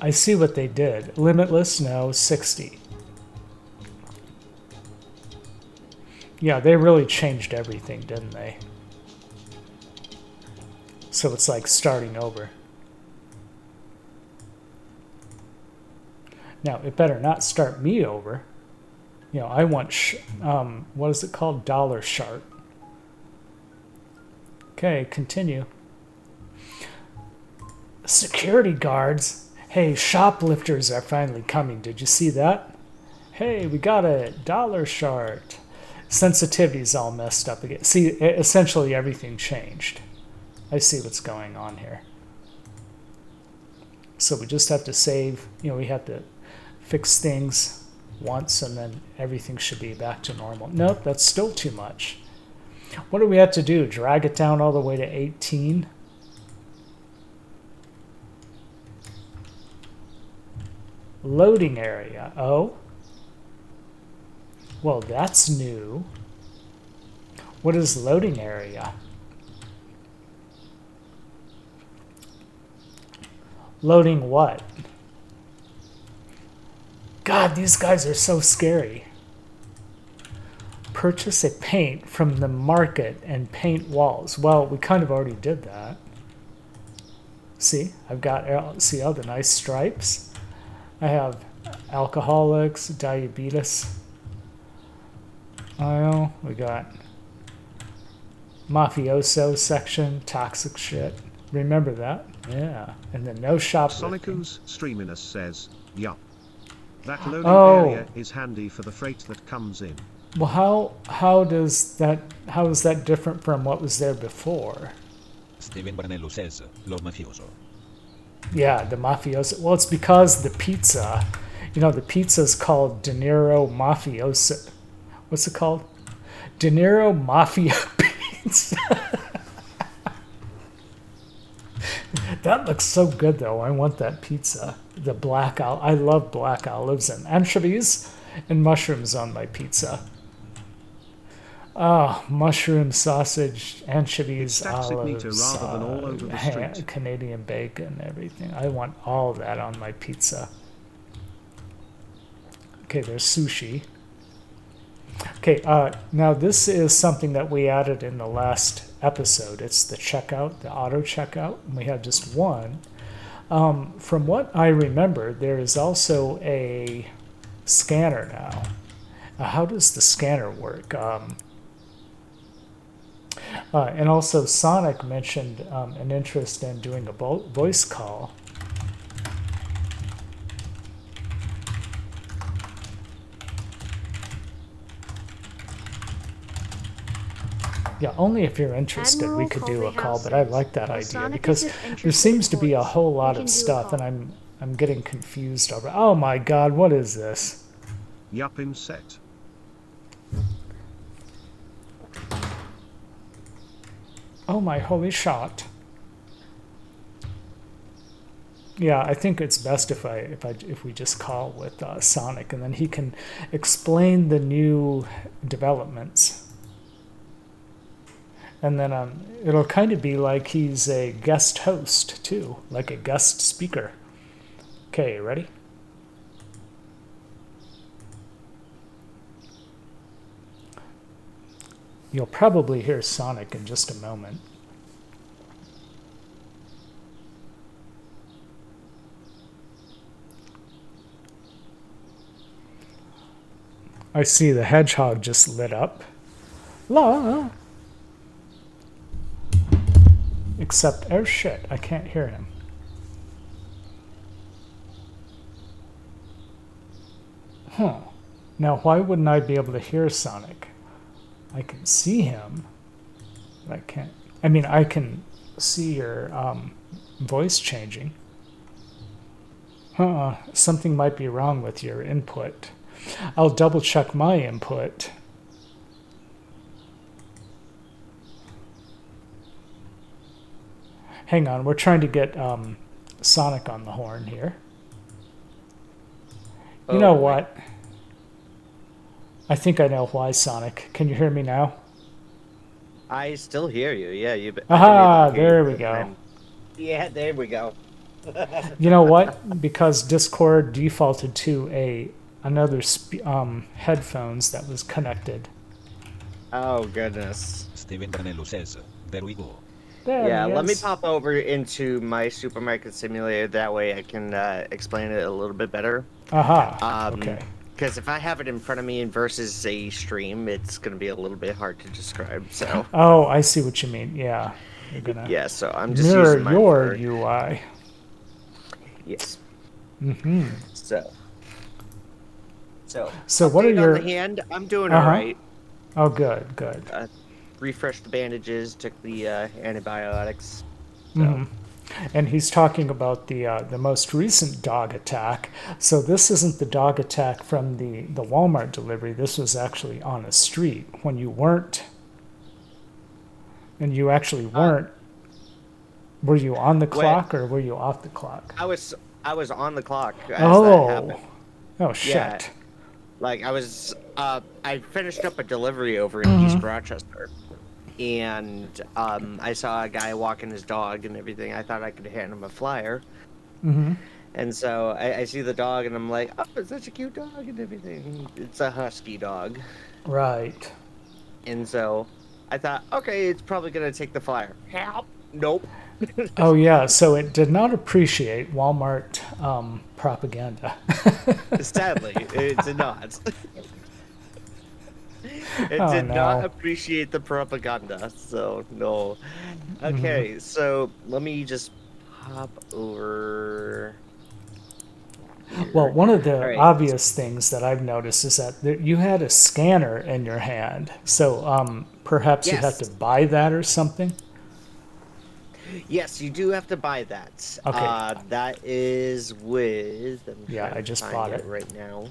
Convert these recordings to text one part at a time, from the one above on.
I see what they did. Limitless, no, 60. Yeah, they really changed everything, didn't they? So it's like starting over. Now, it better not start me over. You know, I want, what is it called? Dollar-Shart. Okay, continue. Security guards. Hey, shoplifters are finally coming. Did you see that? Hey, we got a Dollar-Shart. Sensitivity's all messed up again. See, essentially everything changed. I see what's going on here. So we just have to save, you know, we have to fix things once and then everything should be back to normal. Nope, that's still too much. What do we have to do? Drag it down all the way to 18? Loading area. Oh. Well, that's new. What is loading area? Loading what? God, these guys are so scary. Purchase a paint from the market and paint walls. Well, we kind of already did that. See, I've got, see all the nice stripes? I have alcoholics, diabetes. Oh, we got mafioso section, toxic shit. Remember that? Yeah. And then no shoplifting. Sonicu's streaminess says, yup. That loading area is handy for the freight that comes in. Well, how is that different from what was there before? Steven Branello says, Lord Mafioso. Yeah, the mafioso. Well, it's because the pizza, you know, the pizza's called De Niro Mafioso. What's it called? De Niro Mafia Pizza. That looks so good, though. I want that pizza. The black olive. I love black olives and anchovies and mushrooms on my pizza. Oh, mushroom, sausage, anchovies, olives, rather than all over the street. Canadian bacon, everything. I want all that on my pizza. Okay, there's sushi. Okay, now this is something that we added in the last episode. It's the checkout, the auto checkout. And we have just one. From what I remember, there is also a scanner now. How does the scanner work? And also Sonic mentioned an interest in doing a voice call. Yeah, only if you're interested Admiral we could do a call, but I Colby like that House idea says, because "Sonic is there seems to be a interested in whole voice. lot We of can do a stuff call." and I'm getting confused over. Oh my god, what is this? Yup, in set. Oh my holy shot. Yeah, I think it's best if we just call with Sonic and then he can explain the new developments. And then it'll kind of be like he's a guest host too, like a guest speaker. Okay, ready? You'll probably hear Sonic in just a moment. I see the hedgehog just lit up. La! Except, oh shit, I can't hear him. Huh. Now, why wouldn't I be able to hear Sonic? I can see him, but I can't. I mean, I can see your voice changing. Something might be wrong with your input. I'll double check my input. Hang on, we're trying to get Sonic on the horn here. You know what? I think I know why, Sonic. Can you hear me now? I still hear you. Yeah, you. Aha! There we go. Yeah, there we go. You know what? Because Discord defaulted to another headphones that was connected. Oh, goodness. Steven Branello says, there we go. There Yeah, he let me is. pop over into my supermarket simulator. That way I can explain it a little bit better. Aha. Okay. Because if I have it in front of me versus a stream, it's going to be a little bit hard to describe. So, Oh, I see what you mean. Yeah. I'm gonna yeah, so I'm just mirror using mine your for... UI. Yes. Mm-hmm. So what are update your... on the hand? I'm doing Uh-huh. all right. Oh, good. Refreshed the bandages, took the antibiotics. So. Mm-hmm. And he's talking about the most recent dog attack. So this isn't the dog attack from the Walmart delivery. This was actually on a street when you weren't. And you actually weren't. Were you on the clock or were you off the clock? I was on the clock as that happened. Oh shit. Yeah. Like I finished up a delivery over in East Rochester. And I saw a guy walking his dog and everything. I thought I could hand him a flyer. Mm-hmm. And so I see the dog and I'm like, oh, it's such a cute dog and everything. It's a husky dog. Right. And so I thought, okay, it's probably going to take the flyer. Help. Nope. Oh, yeah. So it did not appreciate Walmart propaganda. Sadly, it did not. It did not appreciate the propaganda, so no. Okay, so let me just hop over here. Well, one of the obvious things that I've noticed is that you had a scanner in your hand. So perhaps you have to buy that or something? Yes, you do have to buy that. Okay. That is with... I just bought it right now.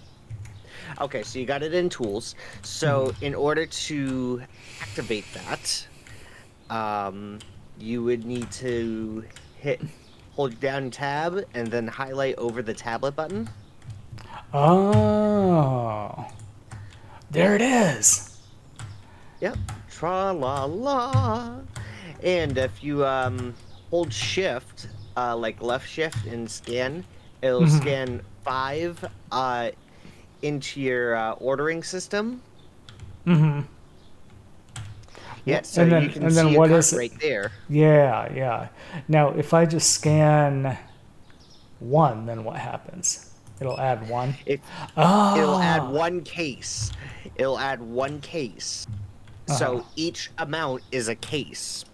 Okay, so you got it in tools. So in order to activate that, you would need to hold down tab and then highlight over the tablet button. Oh, there it is. Yep, tra-la-la. And if you hold shift, like left shift and scan, it'll scan 5 into your ordering system. Mm-hmm. Yeah, so you can see what a is cart right there. Yeah. Now, if I just scan 1, then what happens? It'll add 1? It'll add 1 case. It'll add 1 case. So each amount is a case.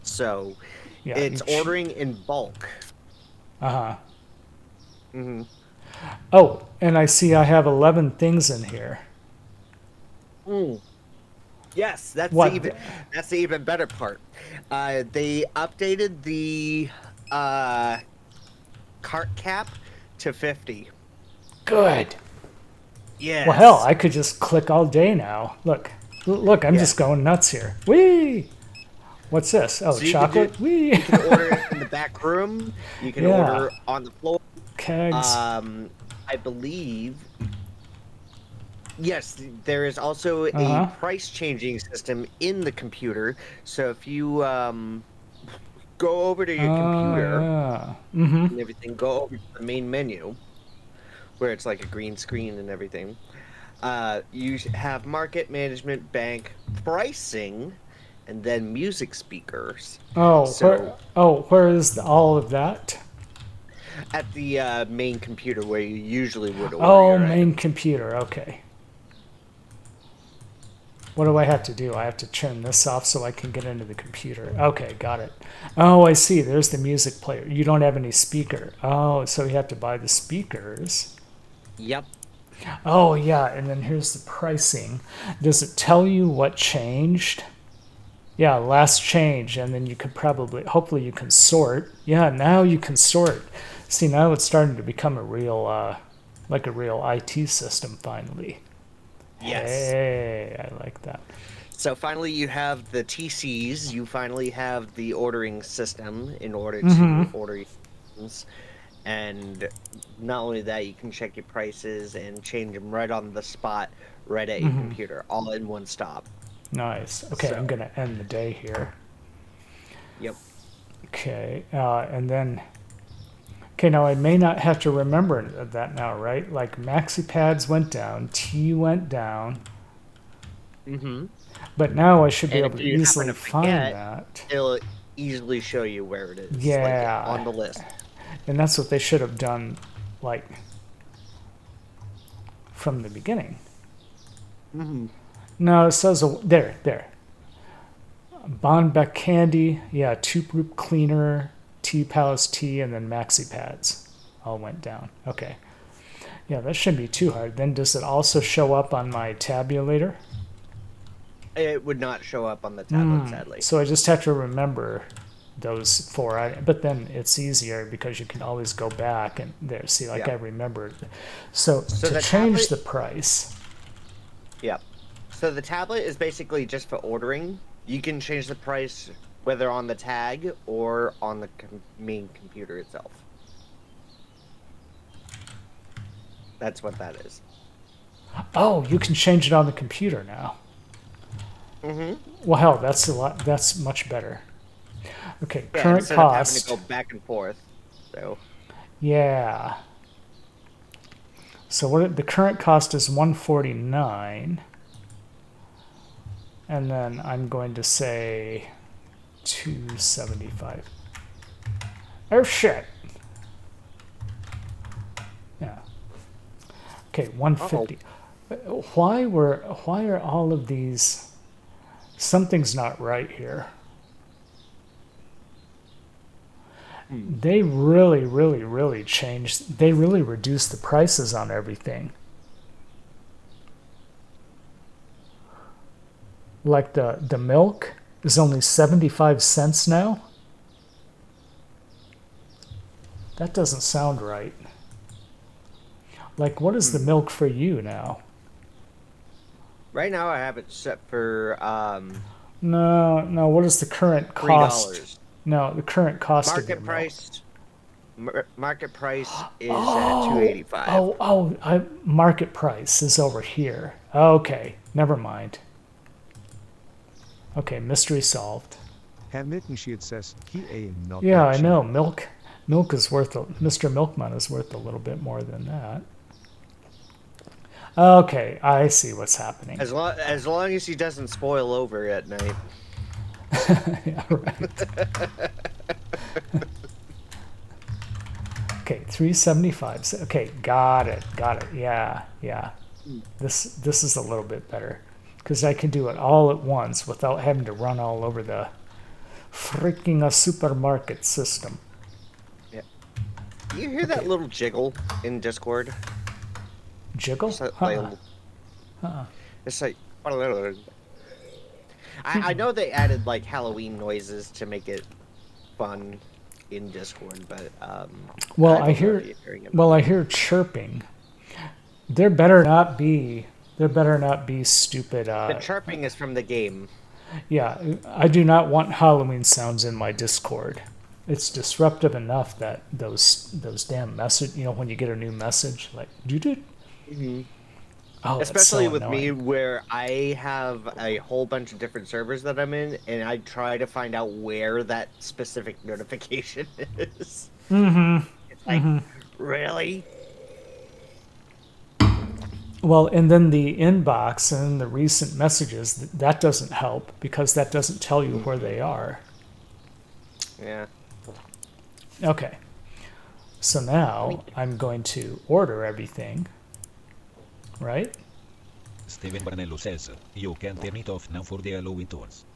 So it's ordering in bulk. Uh-huh. Mm-hmm. Oh, and I see I have 11 things in here. Yes, that's the even better part. They updated the cart cap to 50. Good. Yes. Well, hell, I could just click all day now. Look, I'm just going nuts here. Whee! What's this? Oh, so chocolate? You can order in the back room. You can order on the floor. Kegs. I believe. Yes, there is also a price changing system in the computer. So if you go over to your computer and everything, go over to the main menu where it's like a green screen and everything. You have market management, bank, pricing, and then music speakers. Where is all of that? At the main computer where you usually would order. Oh, main computer. Okay. What do I have to do? I have to turn this off so I can get into the computer. Okay, got it. Oh, I see. There's the music player. You don't have any speaker. Oh, so you have to buy the speakers. Yep. Oh, yeah. And then here's the pricing. Does it tell you what changed? Yeah, last change. And then you could hopefully you can sort. Yeah, now you can sort. See, now it's starting to become a real IT system finally. Yes. Hey, I like that. So finally you have the TCs, you finally have the ordering system in order to order things. And not only that, you can check your prices and change them right on the spot, right at your computer, all in one stop. Nice. Okay, I'm going to end the day here. Yep. Okay, and then Okay, now I may not have to remember that now, right? Like maxi pads went down, T went down. Mm-hmm. But now I should be And able if to you happen easily to find forget, that. it'll easily show you where it is, like Yeah. on the list. And that's what they should have done, like, from the beginning. Mm-hmm. No, it says, there. Bonbeck candy, yeah, tube root cleaner, T-Palace T, and then maxi pads all went down. Okay. Yeah, that shouldn't be too hard. Then does it also show up on my tabulator? It would not show up on the tablet, sadly. So I just have to remember those 4 items. But then it's easier because you can always go back and there, see, like I remembered. So to change the price. Yep. So the tablet is basically just for ordering. You can change the price whether on the tag or on the main computer itself. That's what that is. Oh, you can change it on the computer now. Mm-hmm. Well, hell, that's a lot. That's much better. Okay, Yeah, current instead cost. of having to go back and forth. So. Yeah. So what? The current cost is $149, and then I'm going to say $275. Oh shit. Yeah. Okay, $150. Why are all of these? Something's not right here. They really changed. They really reduced the prices on everything. Like the milk is only 75 cents now. That doesn't sound right. Like, what is the milk for you now? Right now, I have it set for No. What is the current cost? $3. No, the current cost of your Market price is at $2.85. Market price is over here. Okay, never mind. Okay, mystery solved. Yeah, I know. Milk is worth. Mr. Milkman is worth a little bit more than that. Okay, I see what's happening. As long as he doesn't spoil over at night. Yeah, right. Okay, 375. Okay, got it. Yeah. This is a little bit better because I can do it all at once without having to run all over the freaking supermarket system. Yeah. You hear that little jiggle in Discord? Jiggle? It's like I know they added like Halloween noises to make it fun in Discord, but I hear chirping. There better not be stupid. The chirping is from the game. Yeah, I do not want Halloween sounds in my Discord. It's disruptive enough that those damn message. When you get a new message, like doo-doo. Mm-hmm. Oh, especially so with annoying. me, where I have a whole bunch of different servers that I'm in, and I try to find out where that specific notification is. Mm-hmm. It's like, really? Well, and then the inbox and the recent messages, that doesn't help because that doesn't tell you where they are. Yeah. Okay. So now I'm going to order everything. Right? Steven Barnello says, you can turn it off now for the Halloween tones.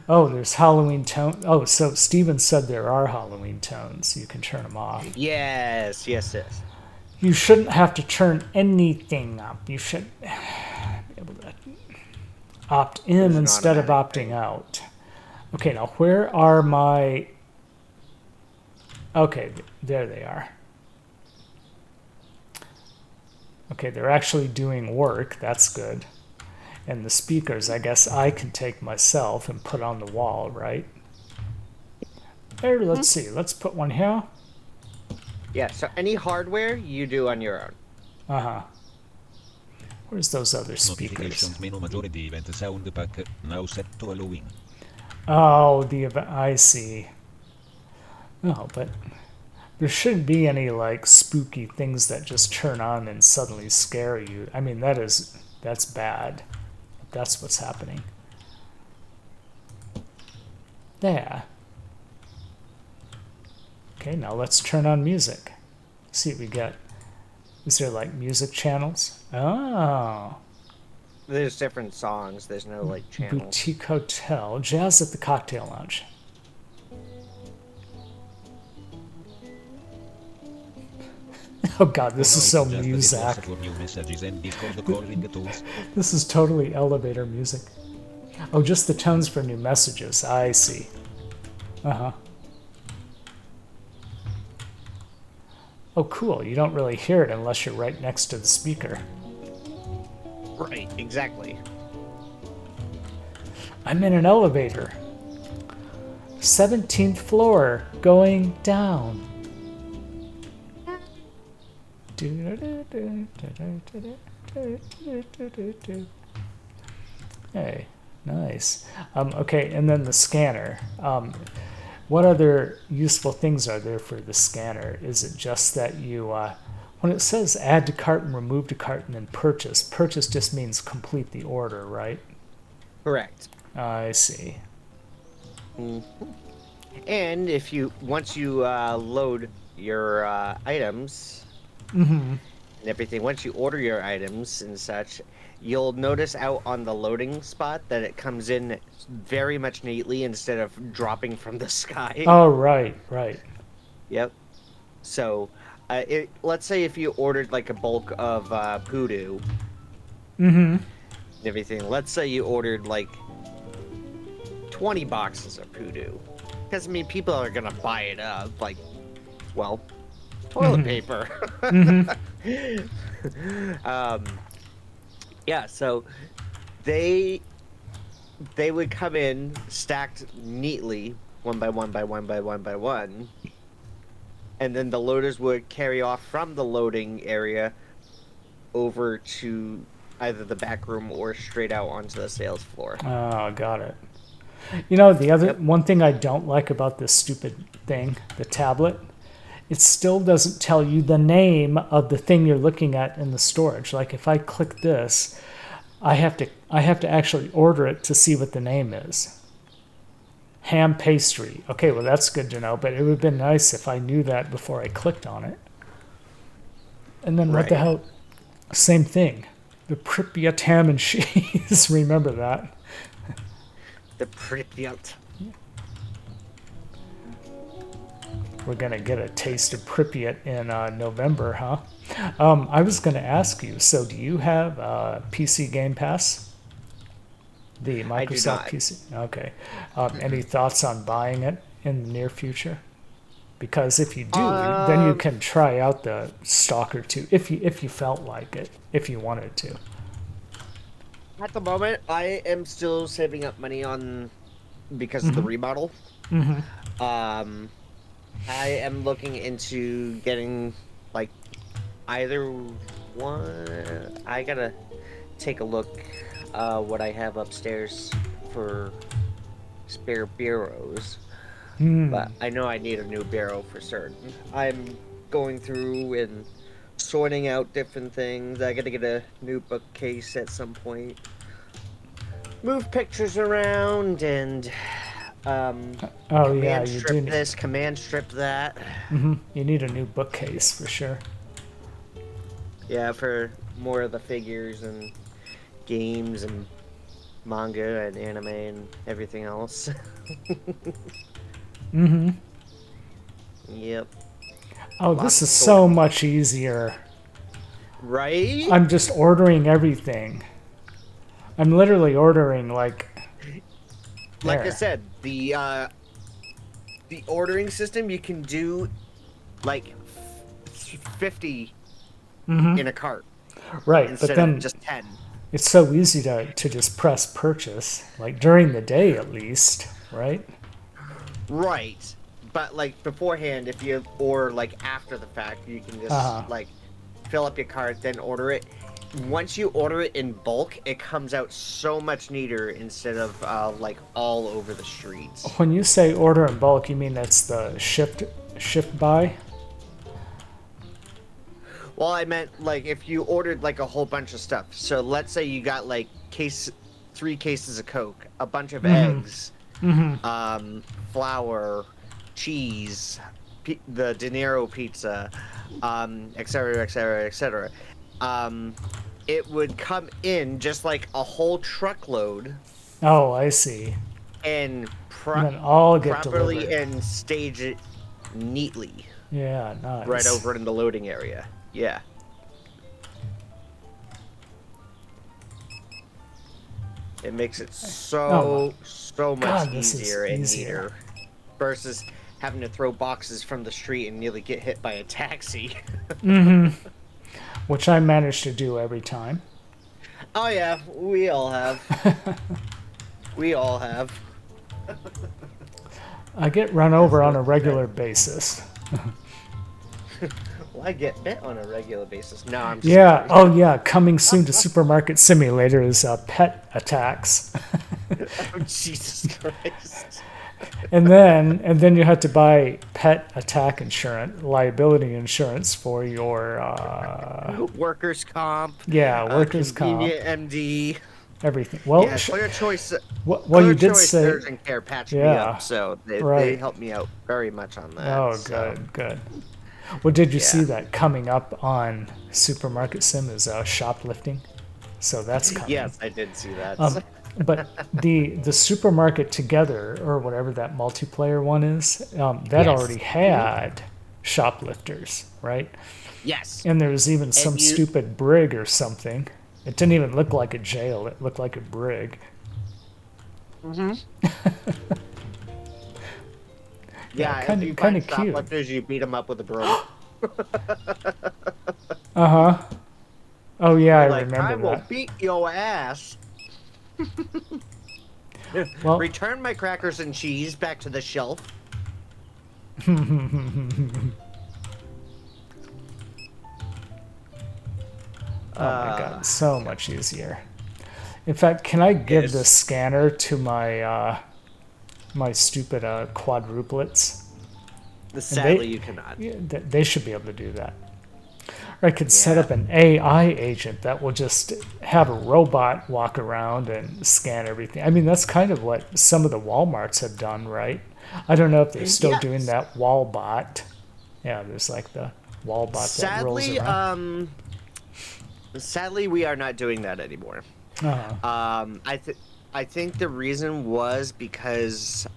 Oh, there's Halloween tone. Oh, so Steven said there are Halloween tones. You can turn them off. Yes. You shouldn't have to turn anything up. You should be able to opt in instead of opting out. Okay, now where are my... Okay, there they are. Okay, they're actually doing work. That's good. And the speakers, I guess I can take myself and put on the wall, right? There, let's see. Let's put one here. Yeah, so any hardware you do on your own. Uh-huh. Where's those other speakers? Notifications menu maggiore di event sound pack now set to Halloween. Oh, the event. I see. No, but There shouldn't be any like spooky things that just turn on and suddenly scare you. I mean, that's bad. That's what's happening. There. Okay, now let's turn on music. See what we get. Is there like music channels? Oh. There's different songs. There's no like channels. Boutique Hotel. Jazz at the Cocktail Lounge. Oh god, this is so Muzak. This is totally elevator music. Oh, just the tones for new messages. I see. Uh-huh. Oh, cool. You don't really hear it unless you're right next to the speaker. Right, exactly. I'm in an elevator. 17th floor, going down. Hey, nice. Okay, and then the scanner. What other useful things are there for the scanner? Is it just that you, when it says add to cart and remove to cart and then purchase just means complete the order, right? Correct. I see. Mm-hmm. And if you once you load your items and everything, once you order your items and such, you'll notice out on the loading spot that it comes in very much neatly instead of dropping from the sky. Oh, right, right. Yep. So, let's say if you ordered like a bulk of poodoo and everything, let's say you ordered like 20 boxes of poodoo. Because, I mean, people are going to buy it up, like, well, toilet paper. Yeah, so they would come in stacked neatly, one by one by one by one by one, and then the loaders would carry off from the loading area over to either the back room or straight out onto the sales floor. Oh, got it. You know, the other one thing I don't like about this stupid thing, the tablet, it still doesn't tell you the name of the thing you're looking at in the storage. Like if I click this, I have to actually order it to see what the name is. Ham pastry. Okay, well that's good to know, but it would have been nice if I knew that before I clicked on it. And then what the hell? Same thing. The Pripyat ham and cheese. Remember that. The Pripyat. We're going to get a taste of Pripyat in November, huh? I was going to ask you, so do you have PC Game Pass? The Microsoft PC? Okay. Any thoughts on buying it in the near future? Because if you do, then you can try out the Stalker 2, if you felt like it, if you wanted to. At the moment, I am still saving up money because of the remodel. I am looking into getting, like, either one. I gotta take a look what I have upstairs for spare bureaus. But I know I need a new bureau for certain. I'm going through and sorting out different things. I gotta get a new bookcase at some point. Move pictures around and command strip this, command strip that. You need a new bookcase for sure. Yeah, for more of the figures and games and manga and anime and everything else. Yep. Oh, this is so much easier. Right? I'm just ordering everything. I'm literally ordering like I said, the ordering system, you can do like 50 in a cart. Right, instead but then of just 10. It's so easy to just press purchase, like during the day at least, right? Right. But like beforehand, or like after the fact, you can just like fill up your cart, then order it. Once you order it in bulk, it comes out so much neater instead of like all over the streets. When you say order in bulk, you mean that's the shipped buy? Well, I meant like if you ordered like a whole bunch of stuff. So let's say you got like 3 cases of Coke, a bunch of eggs, flour, cheese, the De Niro pizza, et cetera, et cetera, et cetera. It would come in just like a whole truckload. Oh, I see. And, And then all get properly delivered. and stage it neatly. Yeah, nice. Right over in the loading area. Yeah. It makes it so much easier and neater versus having to throw boxes from the street and nearly get hit by a taxi. Which I manage to do every time. Oh yeah, we all have. We all have. I get run over on a regular basis. Well, I get bit on a regular basis. No, I'm Yeah. Oh, yeah. Coming soon to Supermarket Simulator is pet attacks. Oh, Jesus Christ. and then you have to buy pet attack insurance, liability insurance for your workers' comp. Yeah, workers' comp. MD. Everything. Well, yeah, Clear Choice. Well, you did say Urgent Care patched me up, so they helped me out very much on that. Oh, so. good. Well, did you see that coming up on Supermarket Sim is shoplifting? So that's coming. Yes, I did see that. But the Supermarket Together, or whatever that multiplayer one is, that already had shoplifters, right? Yes. And there was even some stupid brig or something. It didn't even look like a jail. It looked like a brig. Yeah, kind of cute. Shoplifters, you beat them up with a broom. Oh yeah, I like, remember I will that. beat your ass. Well, return my crackers and cheese back to the shelf. Oh my god, so much easier. In fact, can I give the scanner to my my stupid quadruplets? Sadly, you cannot. They should be able to do that. Or I could set up an AI agent that will just have a robot walk around and scan everything. I mean, that's kind of what some of the Walmarts have done, right? I don't know if they're still doing that Wallbot. Yeah, there's like the Wallbot that rolls around. Sadly, we are not doing that anymore. I think the reason was because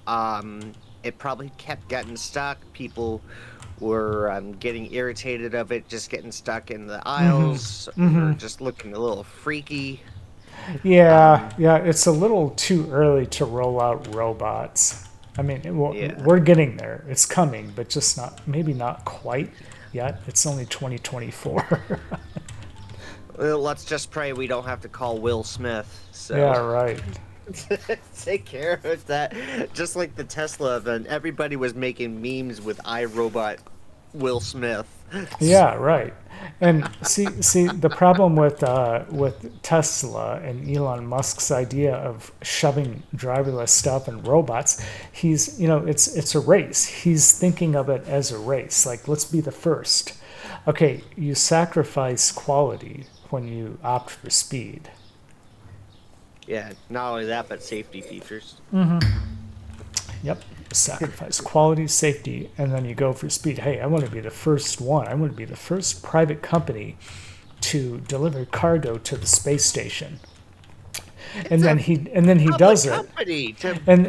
it probably kept getting stuck. People were getting irritated of it, just getting stuck in the aisles, or just looking a little freaky. Yeah, it's a little too early to roll out robots. I mean, we're getting there. It's coming, but just maybe not quite yet. It's only 2024. Well, let's just pray we don't have to call Will Smith. So. Yeah, right. Take care of that. Just like the Tesla event, everybody was making memes with iRobot Will Smith. Yeah, right. And see, the problem with Tesla and Elon Musk's idea of shoving driverless stuff and robots, it's a race. He's thinking of it as a race. Like, let's be the first. Okay, you sacrifice quality when you opt for speed. Yeah, not only that, but safety features. Yep. Sacrifice quality, safety, and then you go for speed. Hey, I want to be the first one. I want to be the first private company to deliver cargo to the space station. And then he does it. And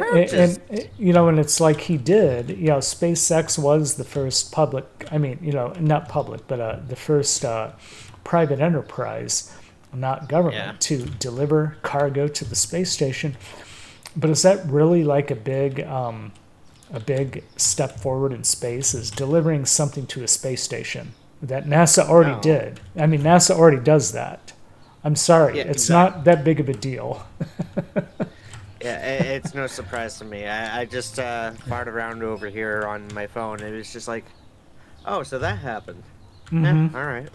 it's like he did. SpaceX was the first public. I mean, not public, but the first private enterprise, not government, to deliver cargo to the space station. But is that really like a big step forward in space? Is delivering something to a space station that NASA already did? I mean, NASA already does that. I'm sorry, it's not that big of a deal. Yeah, it's no surprise to me. I just farted around over here on my phone, and it was just like, oh, so that happened. All right.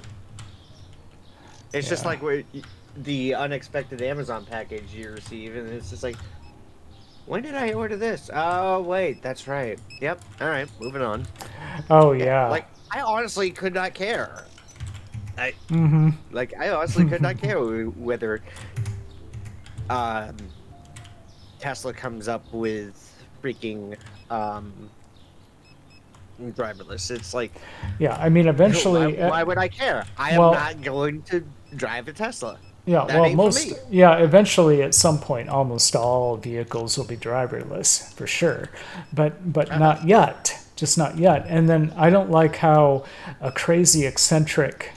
It's just like the unexpected Amazon package you receive, and it's just like, when did I order this? Oh, wait, that's right. Yep. All right, moving on. Oh, yeah. Like, I honestly could not care. I Mm-hmm. like I honestly could not care whether um, Tesla comes up with freaking driverless. It's like, Yeah, I mean, eventually, why would I care? I am well, not going to drive a Tesla. yeah, That well, ain't for me. eventually at some point, almost all vehicles will be driverless for sure, but not yet, just not yet. And then I don't like how a crazy eccentric,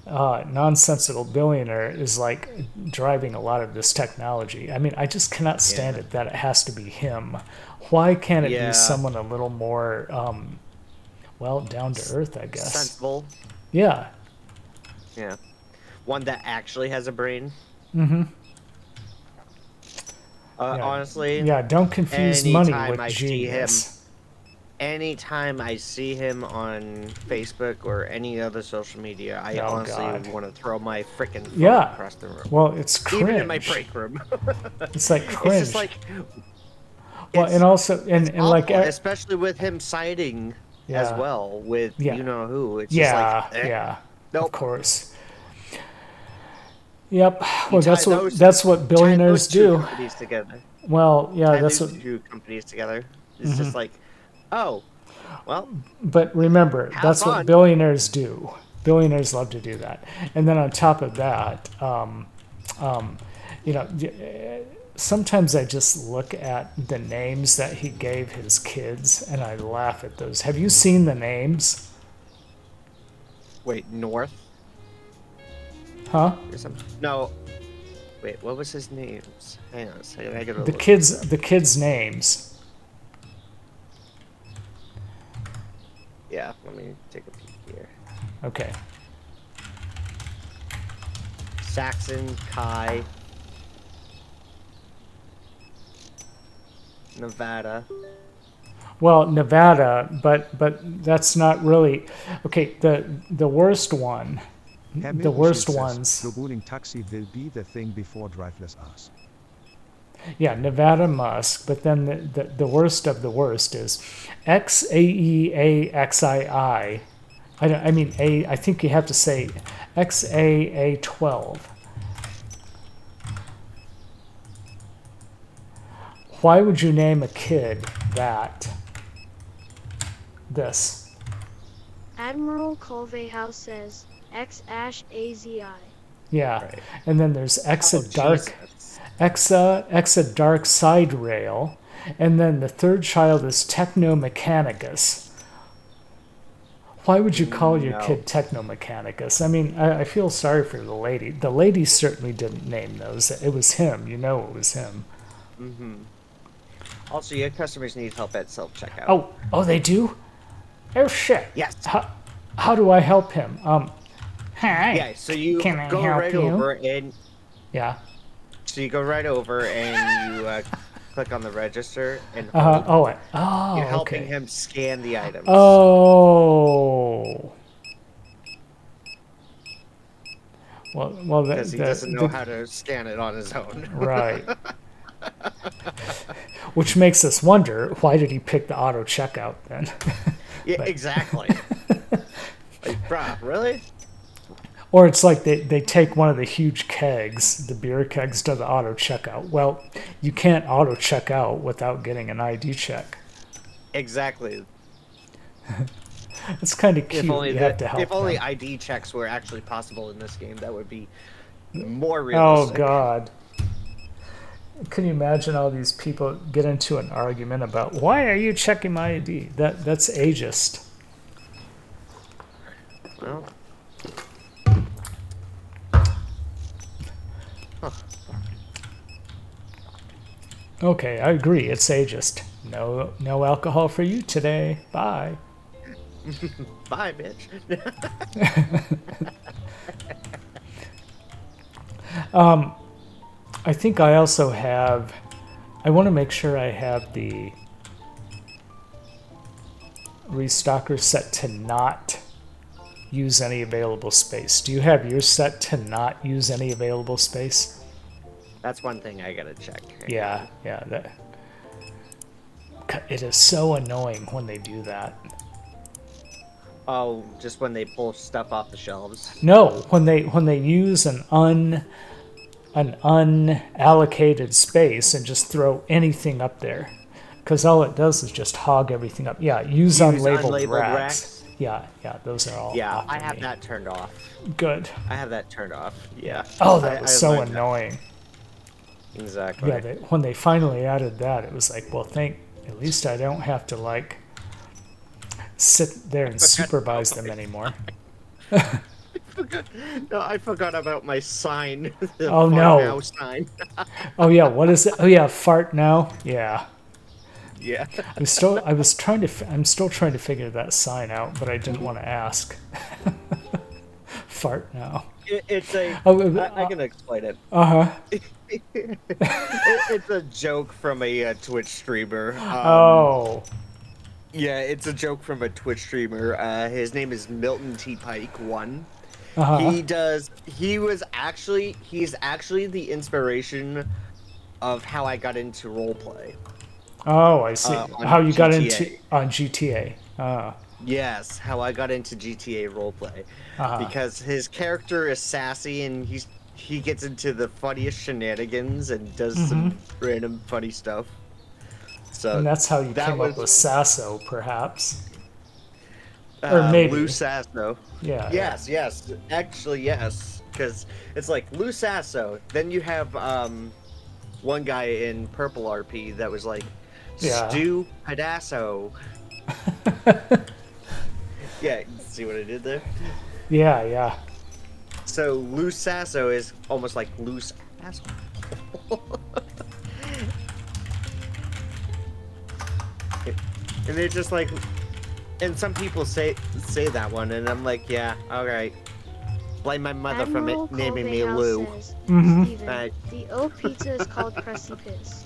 nonsensical billionaire is like driving a lot of this technology. I mean, I just cannot stand Yeah. it that it has to be him. Why can't it be Yeah. someone a little more, well, down to earth, I guess? Sensible. Yeah. Yeah. One that actually has a brain. Mm-hmm. Yeah, Honestly, yeah. Don't confuse money anytime with I see him, genius. on Facebook or any other social media, I Oh honestly God. want to throw my freaking phone Yeah. across the room. Well, it's Even in my cringe. break room. It's like It's just cringe. like Well, and it's also, it's and like, awful, especially with him siding as yeah, well with yeah, you know who. It's just like, yeah, yeah. Of nope. course. Yep. You Well, tie those that's what tie billionaires those two do. companies together. Well, yeah, Tie that's those what. two companies together. It's just like, oh, well, But remember, have that's what fun. billionaires do. Billionaires love to do that. And then on top of that, you know, sometimes I just look at the names that he gave his kids and I laugh at those. Have you seen the names? Wait, North Huh? or something? No, wait, what was his name? Hang on a second, I gotta The look this kids, up. the kids' names. Yeah, let me take a peek here. Okay. Saxon, Kai, Nevada. Well, Nevada, but that's not really okay. The worst one, the worst ones. Roboting taxi will be the thing before driverless us. Yeah, Nevada Musk, but then the worst of the worst is XAEAXII. I mean, I think you have to say XAA12. Why would you name a kid that? This. Admiral Colvehouse says X-AZI. Yeah, Right. and then there's Oh, Jesus. Exa Dark Side Rail, and then the third child is Technomechanicus. Why would you call your No. kid Technomechanicus? I mean, I feel sorry for the lady. The lady certainly didn't name those. It was him. You know it was him. Mm-hmm. Also, your customers need help at self-checkout. Oh, they do? Oh, shit. Yes. How do I help him? Hi. Yeah, so you Can I go help right you? over and Yeah. so you go right over and you click on the register and Oh, you're helping okay. him scan the items. Oh. Well, Because he doesn't know how to scan it on his own. Right. Which makes us wonder, why did he pick the auto checkout then? Yeah, But- exactly. Like, bruh, really? Or it's like they take one of the huge kegs, the beer kegs, to the auto checkout. Well, you can't auto check out without getting an ID check. Exactly. It's kind of cute. If only You have to help if only them. ID checks were actually possible in this game, that would be more Oh, realistic. God. Can you imagine all these people get into an argument about, why are you checking my ID? That's ageist. Well, Okay, I agree. It's ageist. No alcohol for you today. Bye. bye, bitch. I think I also have. I want to make sure I have the restocker set to not use any available space. Do you have yours set to not use any available space? That's one thing I gotta check. Yeah. That. It is so annoying when they do that. Oh, just when they pull stuff off the shelves. No, when they use an unallocated space and just throw anything up there, because all it does is just hog everything up. Yeah, use unlabeled racks. Yeah, those are all. Yeah, off I for have me. that turned off. Good. I have that turned off. Yeah. Oh, that was I so learned that. annoying. Exactly. Yeah, when they finally added that, it was like, well, at least I don't have to like sit there and supervise them anymore. No, I forgot about my sign. The Oh, fart no. now sign. Oh yeah, what is it? Oh yeah, fart now. Yeah, Yeah. I'm still trying to figure that sign out, but I didn't want to ask. Fart now. It's a. Oh, I can explain it. uh-huh. It's a joke from a Twitch streamer. Oh. Yeah, it's a joke from a Twitch streamer. His name is Milton T. Pike 1. Uh-huh. He's actually the inspiration of how I got into roleplay. Oh, I see. On How you got GTA. into on GTA. Yes, how I got into GTA roleplay. Uh-huh. Because his character is sassy and he gets into the funniest shenanigans and does some random funny stuff. So And that's how you that came up was with Sasso, perhaps. Or maybe. Lou Sasso. Yeah. Yes. Actually, yes. Because it's like Lou Sasso. Then you have one guy in Purple RP that was like Yeah. Stu Pedasso. Yeah, see what I did there? Yeah. So Lou Sasso is almost like loose asshole. And they're just like, and some people say that one, and I'm like, yeah, all right. Blame my mother Admiral for naming me Colvey Lou. House says, Mhm. Steven, Right. the O pizza is called Crusty Piss.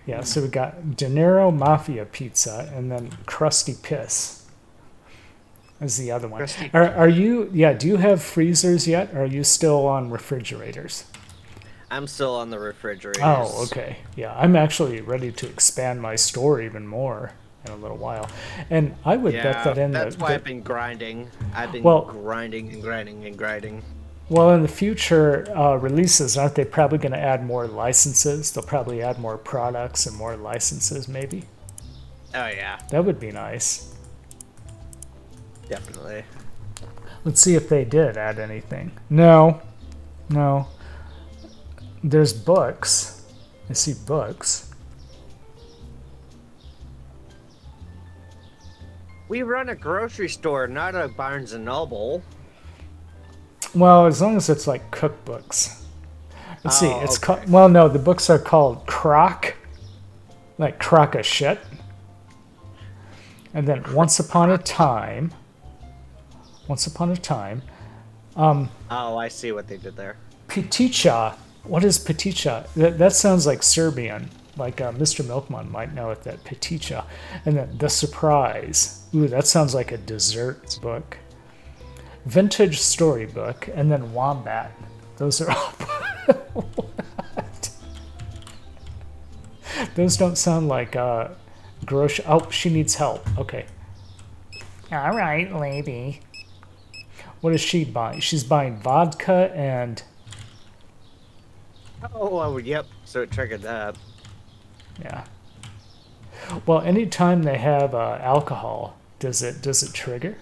Yeah, so we got De Niro Mafia Pizza and then Crusty Piss is the other one. Crusty- Are you, do you have freezers yet? Or are you still on refrigerators? I'm still on the refrigerator. Oh, okay. Yeah, I'm actually ready to expand my store even more in a little while. And I would bet that in that's the, why I've been grinding. I've been Well- grinding and grinding and grinding. well, in the future releases, aren't they probably going to add more licenses? They'll probably add more products and more licenses, maybe. Oh yeah, That would be nice. definitely. Let's see if they did add anything. No. There's books. I see books. We run a grocery store, not a Barnes and Noble. Well, as long as it's like cookbooks. Let's see. Oh, It's okay. called. Well, no, the books are called Crock, like crock of shit. And then Once Upon a Time. Oh, I see what they did there. Pitica. What is Pitica? That sounds like Serbian. Like Mr. Milkman might know it, that Pitica. And then The Surprise. Ooh, that sounds like a dessert book. Vintage Storybook. And then Wombat. Those are all... What? Those don't sound like grocery... Oh, she needs help. Okay. All right, lady. What is she buying? She's buying vodka and... Oh, yep. So it triggered that. Yeah. Well, anytime they have alcohol, does it trigger?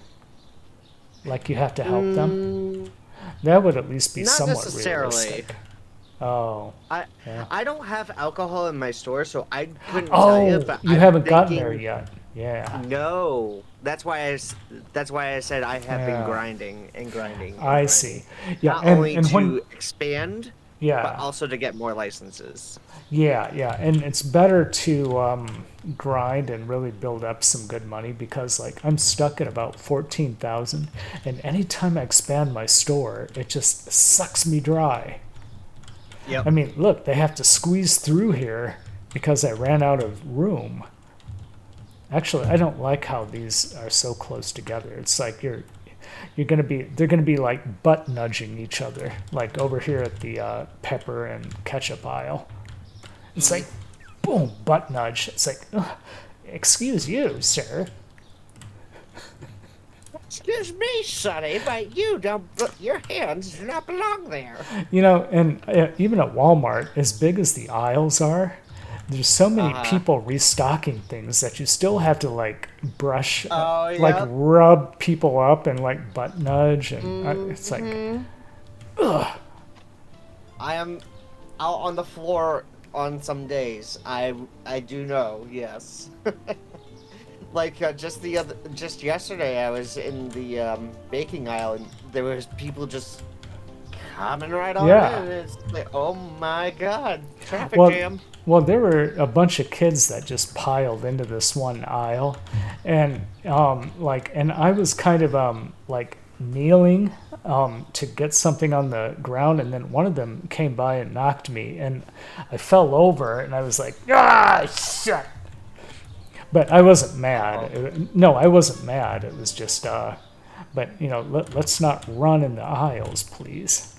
Like you have to help them? That would at least be Not somewhat necessarily. realistic. Oh. Yeah. I don't have alcohol in my store, so I couldn't tell you. Oh, But you I'm haven't gotten thinking- there yet. Yeah. No, that's why I said I have Yeah. been grinding and grinding. And I grinding. see. Yeah, Not and, only and to when expand, but yeah, also to get more licenses. yeah, and it's better to grind and really build up some good money because like I'm stuck at about 14,000, and anytime I expand my store, it just sucks me dry. Yep. I mean, look, they have to squeeze through here because I ran out of room. Actually, I don't like how these are so close together. It's like they're gonna be like butt nudging each other, like over here at the pepper and ketchup aisle. It's like, boom, butt nudge. It's like, ugh, excuse you, sir. Excuse me, Sonny, but your hands do not belong there. And even at Walmart, as big as the aisles are, there's so many people restocking things that you still have to like brush, like rub people up and like butt nudge, and it's like, ugh. I am out on the floor on some days. I do know, yes. Like just yesterday, I was in the baking aisle, and there was people just coming right on in. And it's like, oh my god, traffic jam. Well, there were a bunch of kids that just piled into this one aisle, and and I was kind of like kneeling to get something on the ground, and then one of them came by and knocked me, and I fell over, and I was like, ah, shit. But I wasn't mad. No, I wasn't mad. It was just, but let's not run in the aisles, please.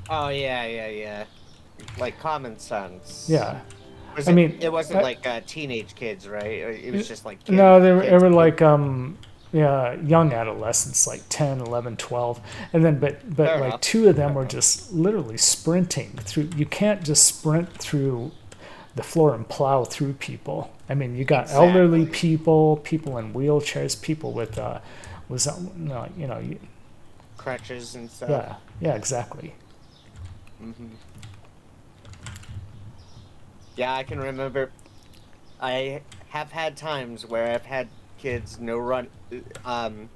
Oh yeah. Like common sense. Yeah. It wasn't like teenage kids, right? It was just like kids. No, they were like young adolescents, like 10, 11, 12. And then but like enough. Two of them were just literally sprinting through. You can't just sprint through the floor and plow through people. I mean, you got elderly people in wheelchairs, people with crutches and stuff. Yeah, exactly. Mm-hmm. Yeah, I can remember. I have had times where I've had kids no run. I've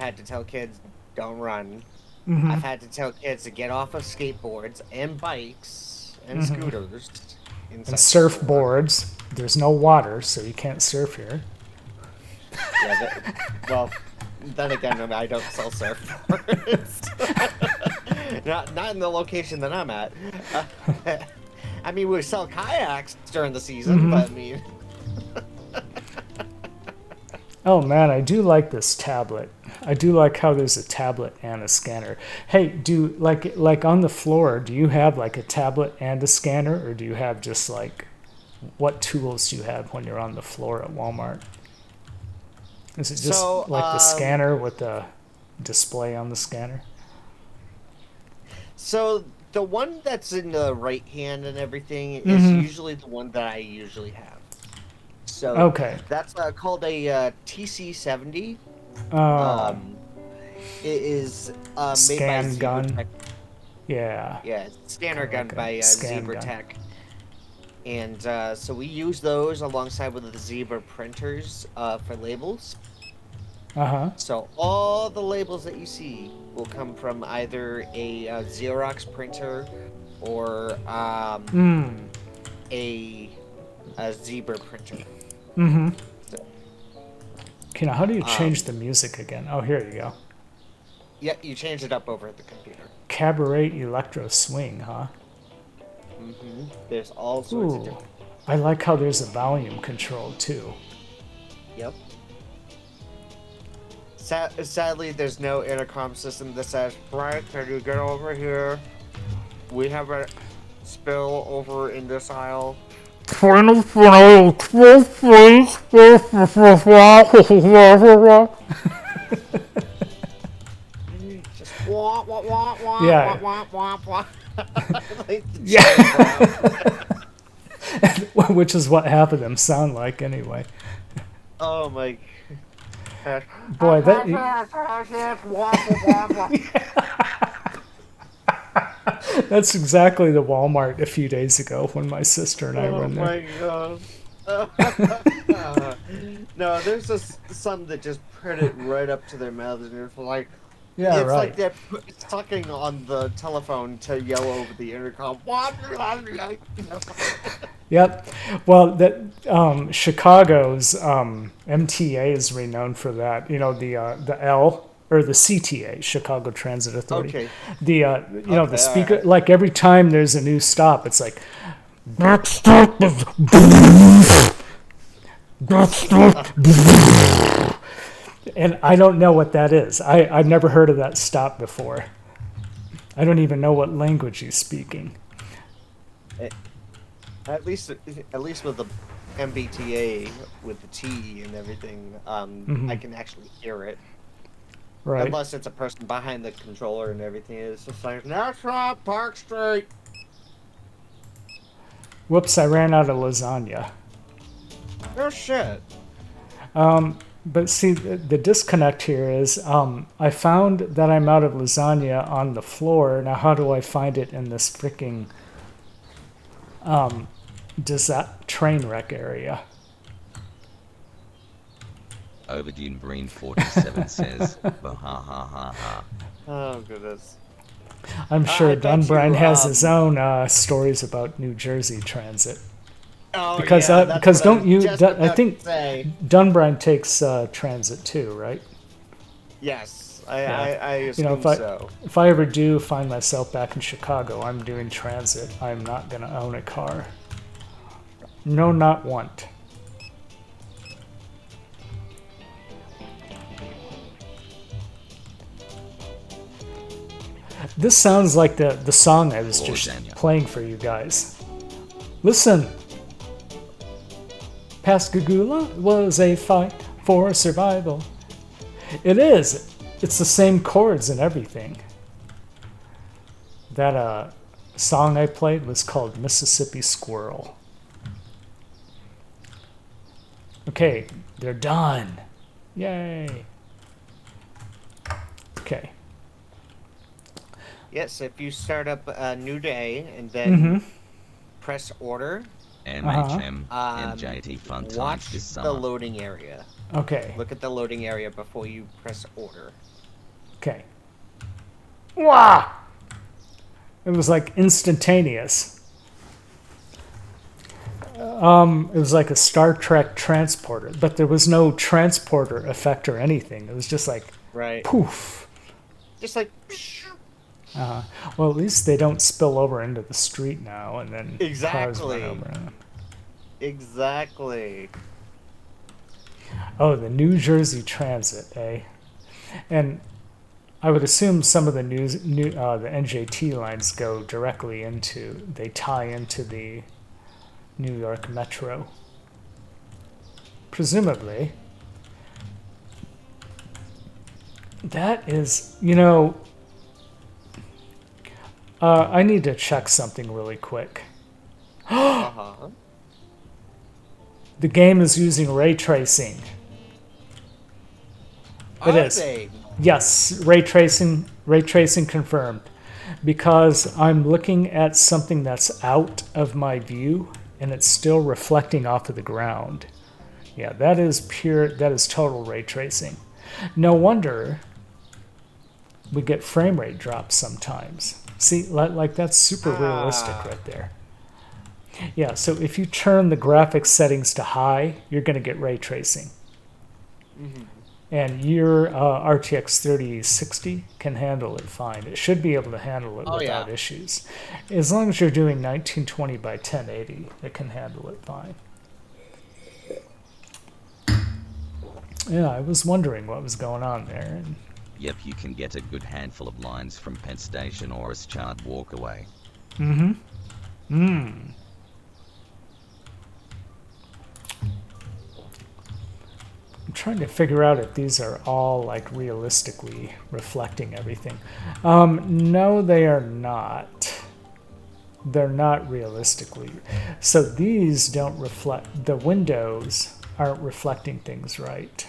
had to tell kids don't run. Mm-hmm. I've had to tell kids to get off of skateboards and bikes and scooters. And surfboards. There's no water, so you can't surf here. Yeah, well, then again, I don't sell surfboards. not in the location that I'm at. I mean, we sell kayaks during the season, but I mean... Oh man, I do like this tablet. I do like how there's a tablet and a scanner. Hey, like on the floor, do you have like a tablet and a scanner, or do you have just like, what tools do you have when you're on the floor at Walmart? Is it just the scanner with the display on the scanner? So the one that's in the right hand and everything is usually the one that I usually have. So that's called a TC70. It is scan made by gun. ZebraTech. Yeah, scanner gun by ZebraTech. And so we use those alongside with the Zebra printers for labels. So all the labels that you see will come from either a Xerox printer or a Zebra printer. So, okay, now how do you change the music again? Oh, here you go. Yeah, you change it up over at the computer. Cabaret Electro Swing, huh? There's all sorts of different... I like how there's a volume control, too. Yep. Sadly, there's no intercom system that says, "Brian, can you get over here? We have a spill over in this aisle." Just wah, wah, wah, wah, yeah. wah, wah, wah. Which is what half of them sound like anyway. Oh my gosh. Boy, that's exactly the Walmart a few days ago when my sister and I were in there. Oh my god. No, there's just some that just print it right up to their mouths, and it's like, yeah, it's right. like they're talking on the telephone to yell over the intercom. Yep. Well, that Chicago's MTA is renowned for that. You know, the L or the CTA, Chicago Transit Authority. Okay. The speaker, like every time there's a new stop, it's like, next stop is next stop. And I don't know what that is. I've never heard of that stop before. I don't even know what language he's speaking. At least with the MBTA, with the T and everything, I can actually hear it. Right. Unless it's a person behind the controller and everything. It's just like, that's not Park Street. Whoops, I ran out of lasagna. Oh, shit. But see, the disconnect here is I found that I'm out of lasagna on the floor. Now, how do I find it in this freaking train wreck area? Overdune Breen 47 says, "Bah ha ha ha ha." Oh, goodness. I'm sure I bet Dunbrine you, has his own stories about New Jersey transit. Oh, Because yeah, that's because what I don't was you? just I about think to say. Dunbrine takes transit too, right? Yes, Yeah. I assume so. If I ever do find myself back in Chicago, I'm doing transit. I'm not gonna own a car. No, not want. This sounds like the song I was just playing for you guys. Listen. Pascagoula was a fight for survival. It is. It's the same chords and everything. That song I played was called Mississippi Squirrel. Okay, they're done. Yay. Okay. Yes, if you start up a new day and then press order, MHM MJT fun times watch this the summer. loading area. Okay. Look at the loading area before you press order. Okay. Wow! It was like instantaneous. It was like a Star Trek transporter, but there was no transporter effect or anything. It was just like Right. poof. Just like Well, at least they don't spill over into the street now, and then cars Exactly. run over them. Exactly. Oh, the New Jersey Transit, eh? And I would assume some of the the NJT lines go directly into, they tie into the New York Metro. Presumably. That is, I need to check something really quick. Uh-huh. The game is using ray tracing. It Are is. they? Yes, ray tracing confirmed. Because I'm looking at something that's out of my view and it's still reflecting off of the ground. Yeah, that is total ray tracing. No wonder we get frame rate drops sometimes. See, like that's super realistic right there. Yeah, so if you turn the graphics settings to high, you're going to get ray tracing. And your RTX 3060 can handle it fine. It should be able to handle it without issues. As long as you're doing 1920 by 1080, it can handle it fine. Yeah, I was wondering what was going on there. Yep, you can get a good handful of lines from Penn Station or a Chart Walkaway. I'm trying to figure out if these are all like realistically reflecting everything. No, they are not. They're not realistically. So these don't reflect, the windows aren't reflecting things right.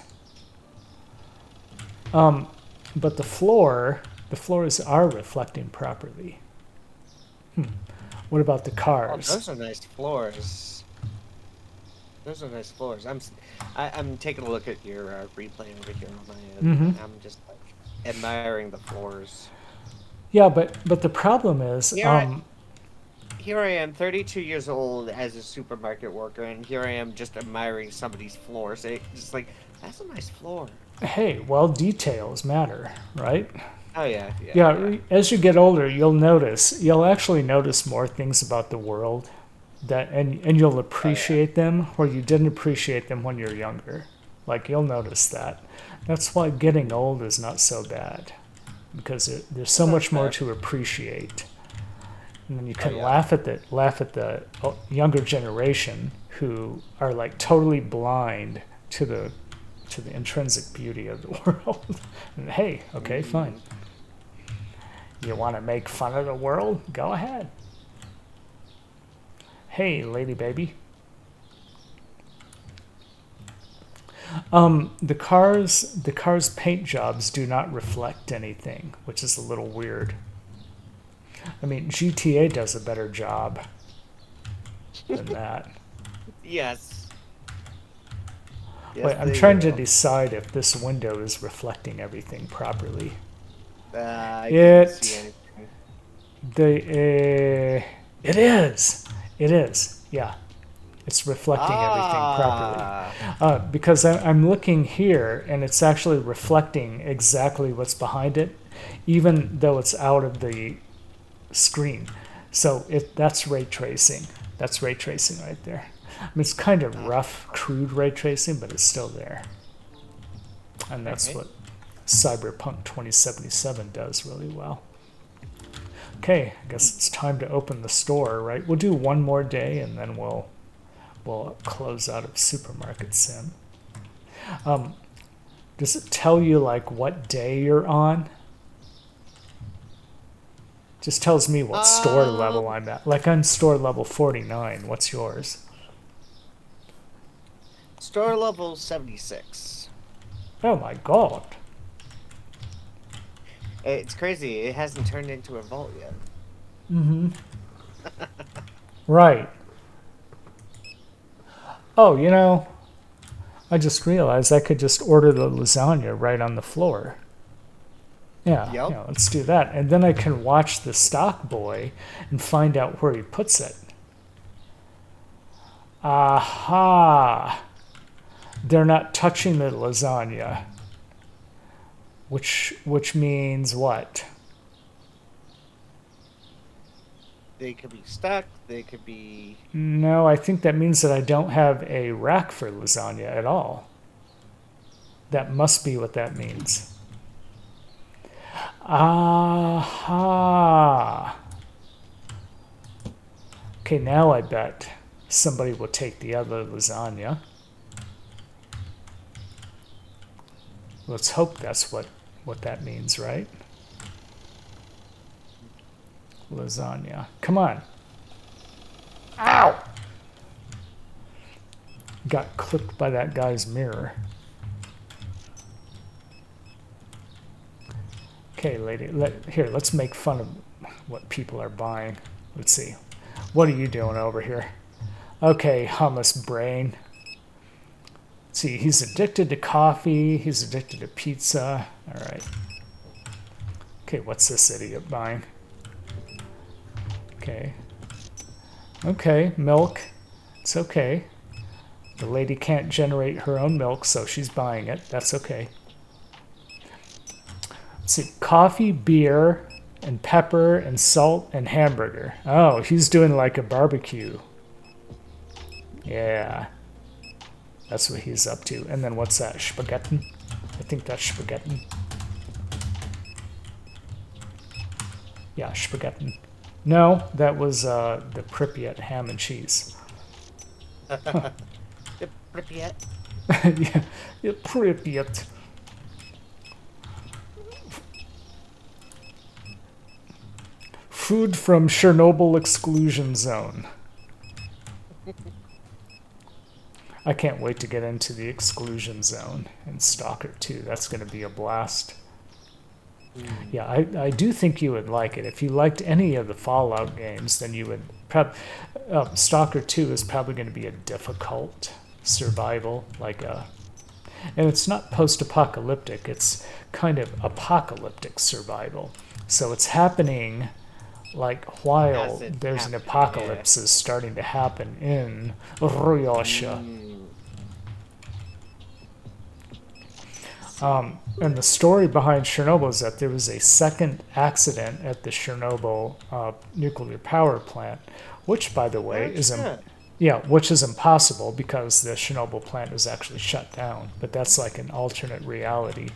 But the floors are reflecting properly. What about the Oh, cars? those are nice floors. Those are nice floors. I'm taking a look at your replay over here on my end. I'm just like admiring the floors. Yeah, but the problem is, Here I am, 32 years old as a supermarket worker, and here I am just admiring somebody's floors. It's just like, that's a nice floor. hey, well, details matter, right? Oh yeah. As you get older, you'll actually notice more things about the world and you'll appreciate them where you didn't appreciate them when you're younger. Like, you'll notice that. That's why getting old is not so bad, because there's so much more to appreciate. And then you can laugh at the younger generation who are like totally blind to the to the intrinsic beauty of the world. And hey, okay, fine. You want to make fun of the world? Go ahead. Hey, lady baby. The car's paint jobs do not reflect anything, which is a little weird. I mean, GTA does a better job than that. Yes. Yes, Wait, I'm trying to decide if this window is reflecting everything properly. I didn't see anything. It is. It is. Yeah. It's reflecting everything properly. Because I'm looking here, and it's actually reflecting exactly what's behind it, even though it's out of the screen. So that's ray tracing. That's ray tracing right there. I mean, it's kind of rough, crude ray tracing, but it's still there. And that's what Cyberpunk 2077 does really well. Okay, I guess it's time to open the store, right? We'll do one more day, and then we'll close out of Supermarket Sim. Does it tell you like what day you're on? Just tells me what store level I'm at. Like I'm store level 49. What's yours? Store level 76. Oh my god. It's crazy. It hasn't turned into a vault yet. Mm-hmm. Right. Oh, you know, I just realized I could just order the lasagna right on the floor. Yeah, Yep. yeah, let's do that. And then I can watch the stock boy and find out where he puts it. Aha! They're not touching the lasagna. Which means what? They could be stuck. They could be... No, I think that means that I don't have a rack for lasagna at all. That must be what that means. Aha! Okay, now I bet somebody will take the other lasagna. Let's hope that's what that means, right? Lasagna. Come on. Ow! Got clipped by that guy's mirror. Okay, lady. Let's make fun of what people are buying. Let's see. What are you doing over here? Okay, hummus brain. Let's see, he's addicted to coffee. He's addicted to pizza. All right. Okay, what's this idiot buying? Okay. Okay, milk. It's okay. The lady can't generate her own milk, so she's buying it. That's okay. Let's see, coffee, beer, and pepper, and salt, and hamburger. Oh, he's doing like a barbecue. Yeah. That's what he's up to. And then what's that? Spaghetti? I think that's spaghetti. Yeah, spaghetti. No, that was the Pripyat ham and cheese. The Pripyat. Yeah, Pripyat. Food from Chernobyl exclusion zone. I can't wait to get into the exclusion zone in Stalker 2. That's going to be a blast. Yeah, I do think you would like it. If you liked any of the Fallout games, then you would... Stalker 2 is probably going to be a difficult survival. And it's not post-apocalyptic. It's kind of apocalyptic survival. So it's happening while there's an apocalypse is starting to happen in Russia. And the story behind Chernobyl is that there was a second accident at the Chernobyl nuclear power plant, which, by the way, which is impossible because the Chernobyl plant was actually shut down. But that's like an alternate reality.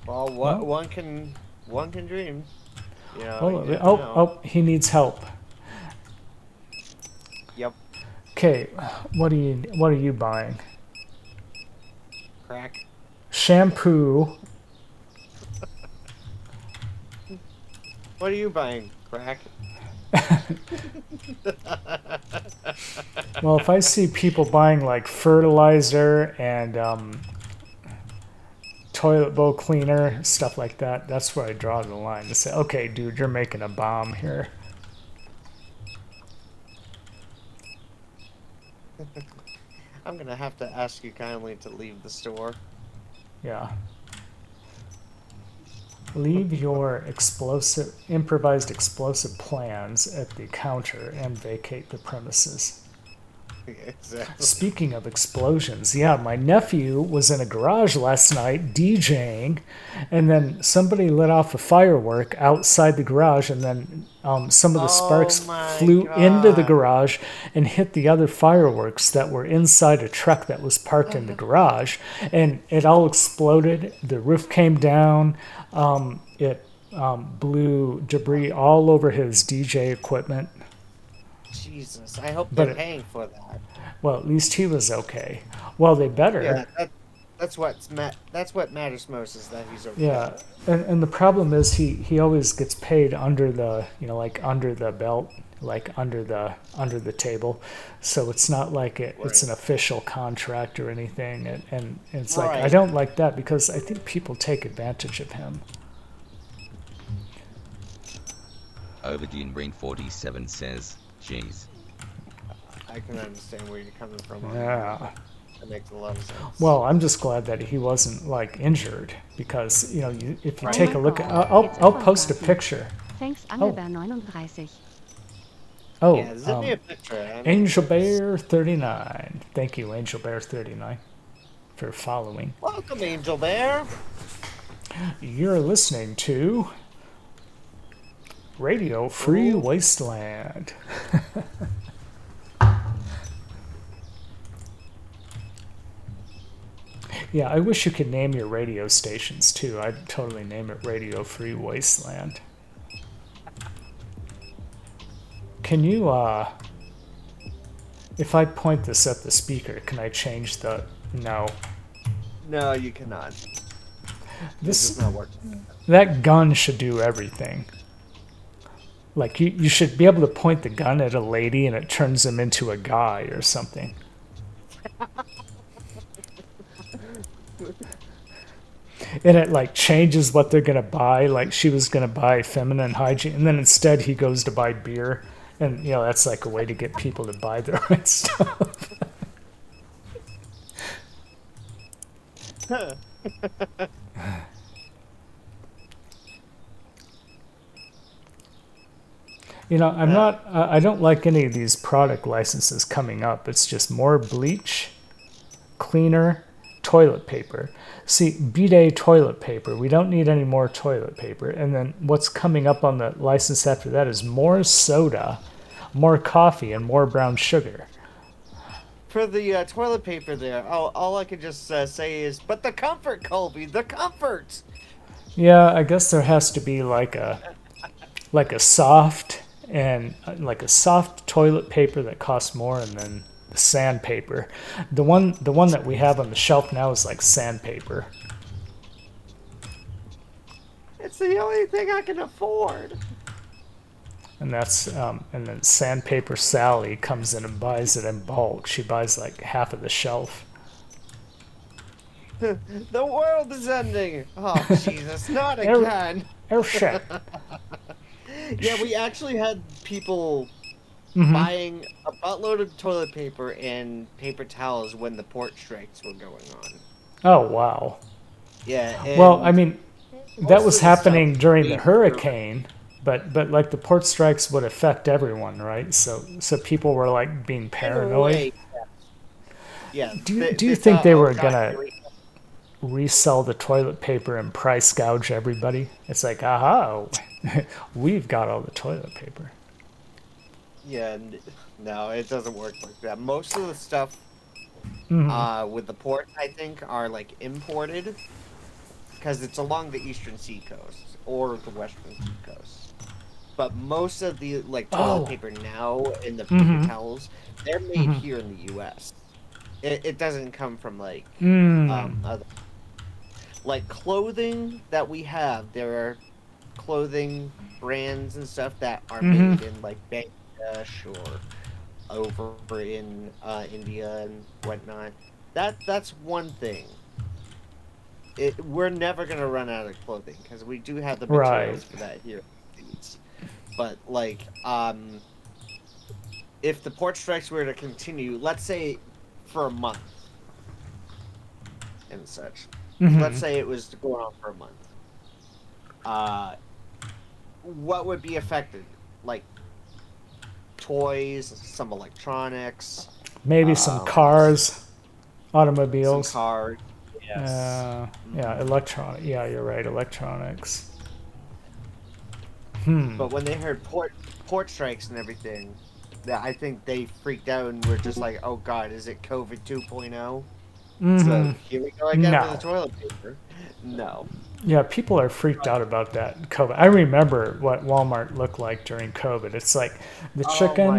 Well, one can dream. You know, Oh, you never oh, know. oh, he needs help. Yep. Okay, what are you buying? Crack. Shampoo. What are you buying? Crack. Well, if I see people buying like fertilizer and toilet bowl cleaner, stuff like that, that's where I draw the line to say, okay, dude, you're making a bomb here. I'm gonna have to ask you kindly to leave the store. Yeah. Leave your improvised explosive plans at the counter and vacate the premises. Exactly. Speaking of explosions, yeah, my nephew was in a garage last night DJing, and then somebody lit off a firework outside the garage, and then some of the sparks flew into the garage and hit the other fireworks that were inside a truck that was parked in the garage, and it all exploded. The roof came down. It blew debris all over his DJ equipment. Jesus, I hope they're paying for that. Well, at least he was okay. Well, they better. Yeah, that's what matters most is that he's okay. Yeah, and the problem is he always gets paid under the like under the belt, like under the table, so it's not like it's an official contract or anything, and it's like I don't like that because I think people take advantage of him. Overdue Green 47 says, "Jeez." I can understand where you're coming from. Yeah. That makes a lot of sense. Well, I'm just glad that he wasn't like injured because if you take a look at I'll post a picture. Thanks, Angelbear 39. Oh, yeah, send me a picture. Angel Bear 39. Thank you, Angel Bear 39, for following. Welcome, Angel Bear. You're listening to Radio Free Wasteland. Yeah, I wish you could name your radio stations too. I'd totally name it Radio Free Wasteland. Can you, if I point this at the speaker, can I change the, no. No, you cannot. This does not work. That gun should do everything. Like, you should be able to point the gun at a lady and it turns them into a guy or something. And it like changes what they're gonna buy. Like she was gonna buy feminine hygiene, and then instead he goes to buy beer, and that's like a way to get people to buy the right stuff. I'm not. I don't like any of these product licenses coming up. It's just more bleach, cleaner, toilet paper. See, bidet toilet paper. We don't need any more toilet paper. And then what's coming up on the license after that is more soda, more coffee, and more brown sugar. For the toilet paper there, all I can just say is, but the comfort, Colby, the comfort! Yeah, I guess there has to be like a soft toilet paper that costs more, and then sandpaper. The one that we have on the shelf now is like sandpaper. It's the only thing I can afford. And that's and then Sandpaper Sally comes in and buys it in bulk. She buys like half of the shelf. The world is ending. Oh Jesus, not again. Oh shit. Yeah, we actually had people buying a buttload of toilet paper and paper towels when the port strikes were going on. Oh, wow. Yeah. Well, I mean, that was happening during the hurricane, but like the port strikes would affect everyone, right? So people were like being paranoid. Yeah. Do you think they were gonna resell the toilet paper and price gouge everybody? It's like, aha, we've got all the toilet paper. Yeah, no, it doesn't work like that. Most of the stuff with the port, I think, are like imported because it's along the eastern seacoast or the western seacoast. but most of the like Oh. toilet paper now in the Mhm. paper towels, they're made here in the U.S. It doesn't come from like other, like clothing that we have. There are clothing brands and stuff that are made in like Bangladesh or over in India and whatnot. That's one thing. We're never gonna run out of clothing because we do have the Right. materials for that here. But like, if the port strikes were to continue, let's say for a month and such, let's say it was going on for a month, uh, what would be affected? Like toys, some electronics, Maybe some um, cars, some automobiles. cars. Yes. Yeah, electronic. Yeah, you're right. Electronics. But when they heard port strikes and everything, I think they freaked out and were just like, "Oh God, is it COVID 2.0?" So here we go again with the No. toilet paper. No. Yeah, people are freaked out about that COVID. I remember what Walmart looked like during COVID. It's like the Oh my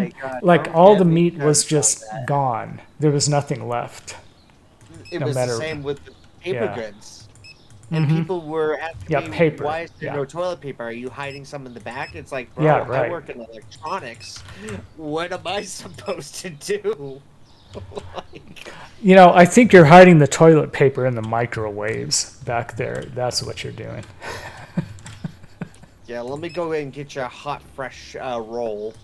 chicken, God! like Don't all the get me meat was started on just that. gone. There was nothing left. It No was the matter. same with the paper Yeah. goods. And people were asking Yeah, me, paper. why is there Yeah. no toilet paper? Are you hiding some in the back? It's like, Yeah, bro, I right. work in electronics. What am I supposed to do? Like, You know, I think you're hiding the toilet paper in the microwaves back there. That's what you're doing. yeah, let me go and get you a hot, fresh roll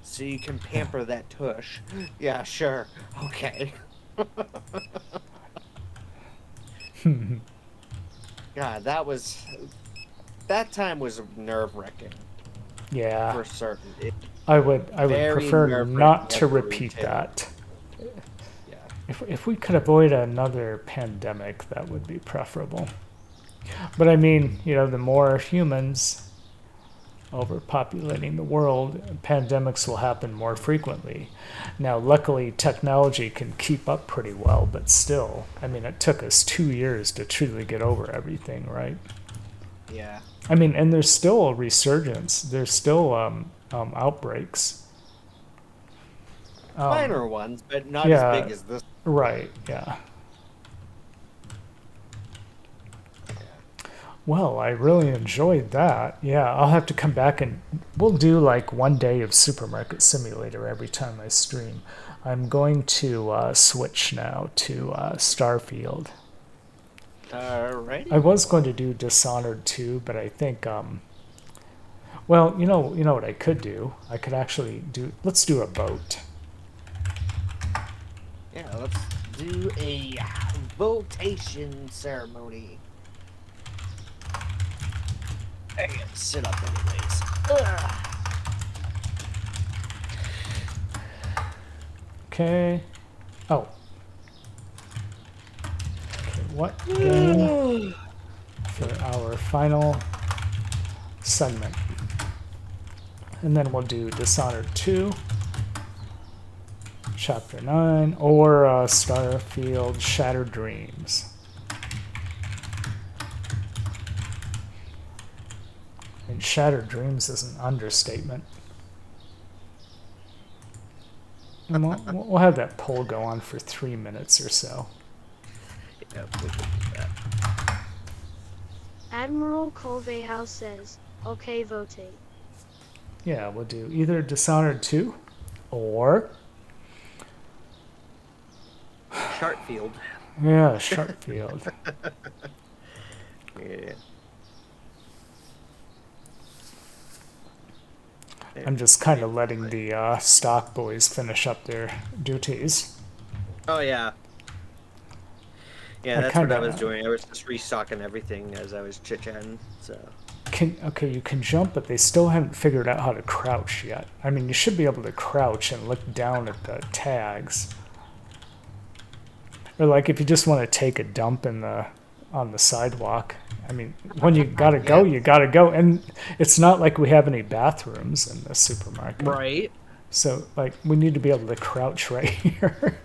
so you can pamper that tush. Yeah, sure. Okay. God, that time was nerve-wracking Yeah. for certain. I would Very prefer not nerve-wracking to as a repeat retailer. that. Yeah. If we could avoid another pandemic, that would be preferable. But I mean, you know, the more humans overpopulating the world, pandemics will happen more frequently. Now, luckily, technology can keep up pretty well, but still, I mean, it took us 2 years to truly get over everything, right? Yeah. I mean, and there's still a resurgence. There's still outbreaks. Minor ones, but not as Yeah, big as this. right. Yeah. Well, I really enjoyed that. Yeah, I'll have to come back and we'll do like one day of Supermarket Simulator every time I stream. I'm going to switch now to Starfield. Alrighty. I was going to do Dishonored 2, but I think, well, you know what I could do? I could actually do. Let's do a vote. Yeah, let's do a votation ceremony. I gotta sit up anyways. Ugh. Okay. Oh. Okay, what game for our final segment? And then we'll do Dishonored 2, Chapter 9, or Starfield Shattered Dreams. And Shattered Dreams is an understatement. And we'll have that poll go on for 3 minutes or so. Yeah, we can do that. Admiral Colveyhouse says, okay, voting. Yeah, we'll do either Dishonored 2 or Chartfield. yeah, Sharkfield. Yeah. I'm just kind of letting the stock boys finish up their duties. Oh yeah. Yeah, I that's what I kinda- was doing. I was just restocking everything as I was chit-chatting. So. Okay, you can jump, but they still haven't figured out how to crouch yet. I mean, you should be able to crouch and look down at the tags. Or like if you just want to take a dump on the sidewalk. I mean, when you gotta go, you gotta go, and it's not like we have any bathrooms in the supermarket. Right. So like we need to be able to crouch right here.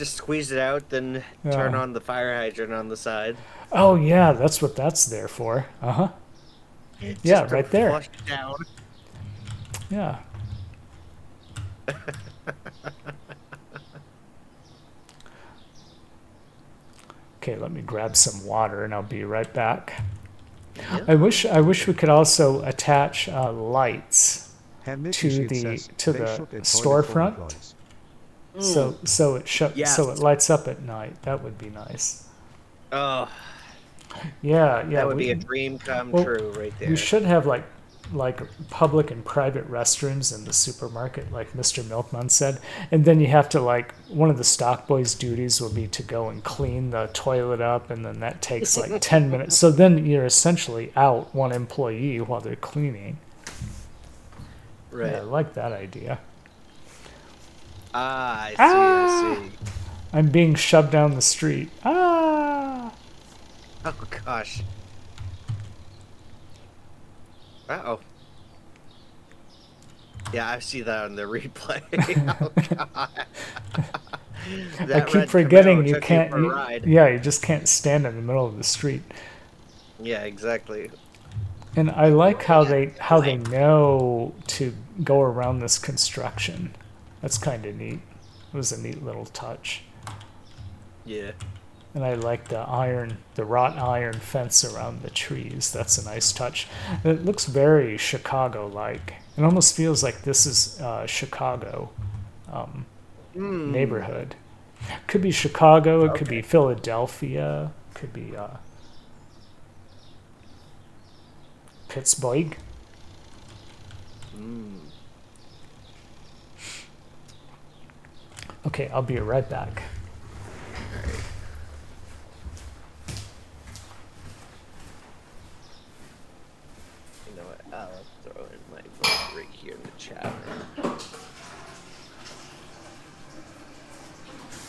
Just squeeze it out, then turn on the fire hydrant on the side. Oh yeah, that's what that's there for. Uh-huh. Yeah, right there. Flush down. Yeah. Okay, let me grab some water and I'll be right back. Yeah. I wish we could also attach lights to the storefront. So it lights up at night. That would be nice. Oh. Yeah. That would be a dream come true right there. We should have like public and private restrooms in the supermarket, like Mr. Milkman said. And then you have to one of the stock boys' duties will be to go and clean the toilet up, and then that takes like 10 minutes. So then you're essentially out one employee while they're cleaning. Right. Yeah, I like that idea. I see. I'm being shoved down the street. Ah! Oh, gosh. Uh-oh. Yeah, I see that on the replay. Oh, God. I keep forgetting you can't... you just can't stand in the middle of the street. Yeah, exactly. And I like how they know to go around this construction. That's kind of neat. It was a neat little touch. Yeah. And I like the wrought iron fence around the trees. That's a nice touch. It looks very Chicago-like. It almost feels like this is Chicago neighborhood. Could be Chicago. It could be Philadelphia. Could be Pittsburgh. Okay, I'll be right back. You know what? I'll throw in my vote right here in the chat.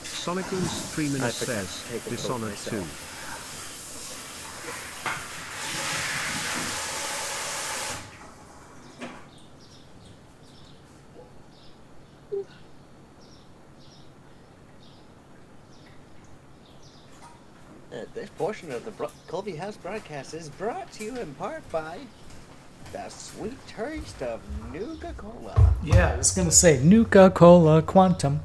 Sonicus 3 minutes says, Dishonored 2. This portion of the Colby House broadcast is brought to you in part by the sweet taste of Nuka-Cola. Yeah, I was going to say Nuka-Cola Quantum.